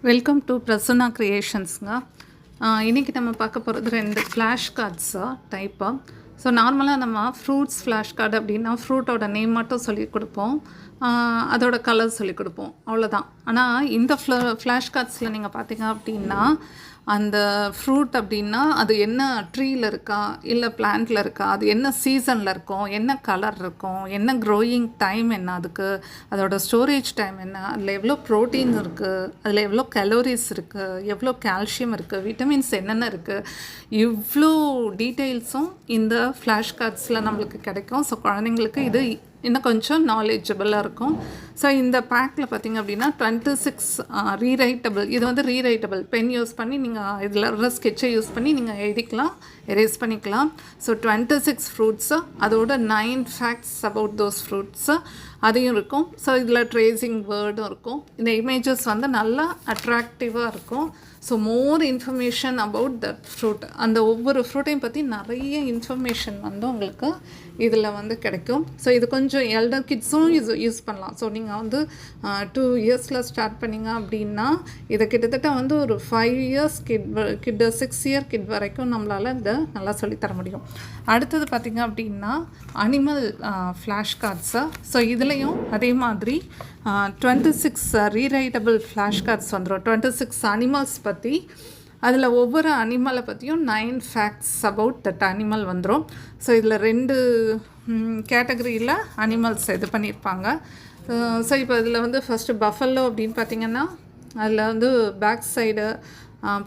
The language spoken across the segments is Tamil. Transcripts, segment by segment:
Welcome to Prasanna கிரியேஷன்ஸுங்க. இன்றைக்கி நம்ம பார்க்க போகிறது 2 ஃப்ளாஷ் கார்ட்ஸு டைப்பு. ஸோ நார்மலாக நம்ம ஃப்ரூட்ஸ் ஃப்ளாஷ் கார்டு அப்படின்னா ஃப்ரூட்டோட நேம் மட்டும் சொல்லிக் கொடுப்போம், அதோட கலர் சொல்லிக் கொடுப்போம், அவ்வளோதான். ஆனால் இந்த ஃப்ளாஷ் கார்ட்ஸில் நீங்கள் பார்த்தீங்க அப்படின்னா அந்த ஃப்ரூட் அப்படின்னா அது என்ன ட்ரீயில் இருக்கா இல்லை பிளான்ட்டில் இருக்கா, அது என்ன சீசனில் இருக்கும், என்ன கலர் இருக்கும், என்ன க்ரோயிங் டைம் என்ன, அதுக்கு அதோட ஸ்டோரேஜ் டைம் என்ன, அதில் எவ்வளோ ப்ரோட்டீன் இருக்குது, அதில் எவ்வளோ கலோரிஸ் இருக்குது, எவ்வளோ கால்சியம் இருக்குது, விட்டமின்ஸ் என்னென்ன இருக்குது, இவ்வளோ டீட்டெயில்ஸும் இந்த ஃப்ளாஷ் கார்ட்ஸில் நம்மளுக்கு கிடைக்கும். ஸோ குழந்தைங்களுக்கு இது இன்னும் கொஞ்சம் நாலேஜபிளாக இருக்கும். ஸோ இந்த பேக்கில் பார்த்திங்க அப்படின்னா 26 ரீரைட்டபிள், இது வந்து ரீரைட்டபிள் பென் யூஸ் பண்ணி நீங்கள் இதில் இருக்கிற ஸ்கெட்சை யூஸ் பண்ணி நீங்கள் எழுதிக்கலாம், எரேஸ் பண்ணிக்கலாம். ஸோ 26 ஃப்ரூட்ஸு, அதோட 9 ஃபேக்ட்ஸ் அபவுட் தோஸ் ஃப்ரூட்ஸு அதையும் இருக்கும். ஸோ இதில் ட்ரேசிங் வேர்டும் இருக்கும். இந்த இமேஜஸ் வந்து நல்லா அட்ராக்டிவாக இருக்கும். So more information about that fruit, அந்த ஒவ்வொரு ஃப்ரூட்டையும் பற்றி நிறைய இன்ஃபர்மேஷன் வந்து உங்களுக்கு இதில் வந்து கிடைக்கும். ஸோ இது கொஞ்சம் எல்டர் கிட்ஸும் யூஸ் பண்ணலாம். ஸோ நீங்கள் வந்து 2 இயர்ஸில் ஸ்டார்ட் பண்ணிங்க அப்படின்னா இதை கிட்டத்தட்ட வந்து ஒரு 5 இயர்ஸ் கிட் 6 இயர் கிட் வரைக்கும் நம்மளால் இதை நல்லா சொல்லித்தர முடியும். அடுத்தது பார்த்திங்க அப்படின்னா அனிமல் ஃப்ளாஷ் கார்ட்ஸு. ஸோ இதுலேயும் அதே மாதிரி 26 ரீரைட்டபிள் ஃப்ளாஷ் கார்ட்ஸ் வந்துடும். 26 அனிமல்ஸ் பற்றி, அதில் ஒவ்வொரு அனிமலை பற்றியும் 9 ஃபேக்ட்ஸ் அபவுட் தட் அனிமல் வந்துடும். ஸோ இதில் 2 கேட்டகரியில் அனிமல்ஸ் இது பண்ணியிருப்பாங்க. ஸோ இப்போ இதில் வந்து ஃபஸ்ட்டு பஃபல்லோ அப்படின்னு பார்த்திங்கன்னா அதில் வந்து பேக் சைடு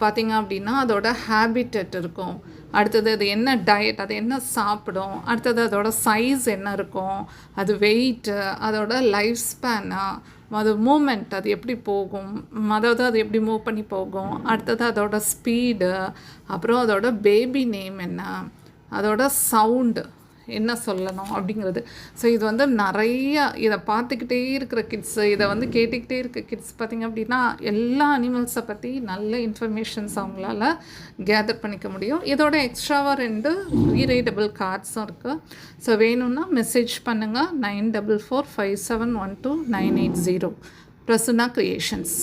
பார்த்திங்க அப்படின்னா அதோட ஹேபிட்டட் இருக்கும். அடுத்தது அது என்ன டயட், அது என்ன சாப்பிடும், அடுத்தது அதோட சைஸ் என்ன இருக்கும், அது வெயிட்டு, அதோட லைஃப் ஸ்பேனு, அது மூமெண்ட், அது எப்படி போகும், அதாவது அது எப்படி மூவ் பண்ணி போகும், அடுத்தது அதோட ஸ்பீடு, அப்புறம் அதோட பேபி நேம் என்ன, அதோட சவுண்டு என்ன சொல்லணும் அப்படிங்கிறது. ஸோ இது வந்து நிறைய இதை பார்த்துக்கிட்டே இருக்கிற கிட்ஸு, இதை வந்து கேட்டுக்கிட்டே இருக்க கிட்ஸ் பார்த்திங்க அப்படின்னா எல்லா அனிமல்ஸை பற்றி நல்ல இன்ஃபர்மேஷன்ஸ் அவங்களால கேதர் பண்ணிக்க முடியும். இதோட எக்ஸ்ட்ராவாக 2 ரீரைடபிள் கார்ட்ஸும் இருக்குது. ஸோ வேணும்னா மெசேஜ் பண்ணுங்கள் 9445712980. பிரசன்னா கிரியேஷன்ஸ்.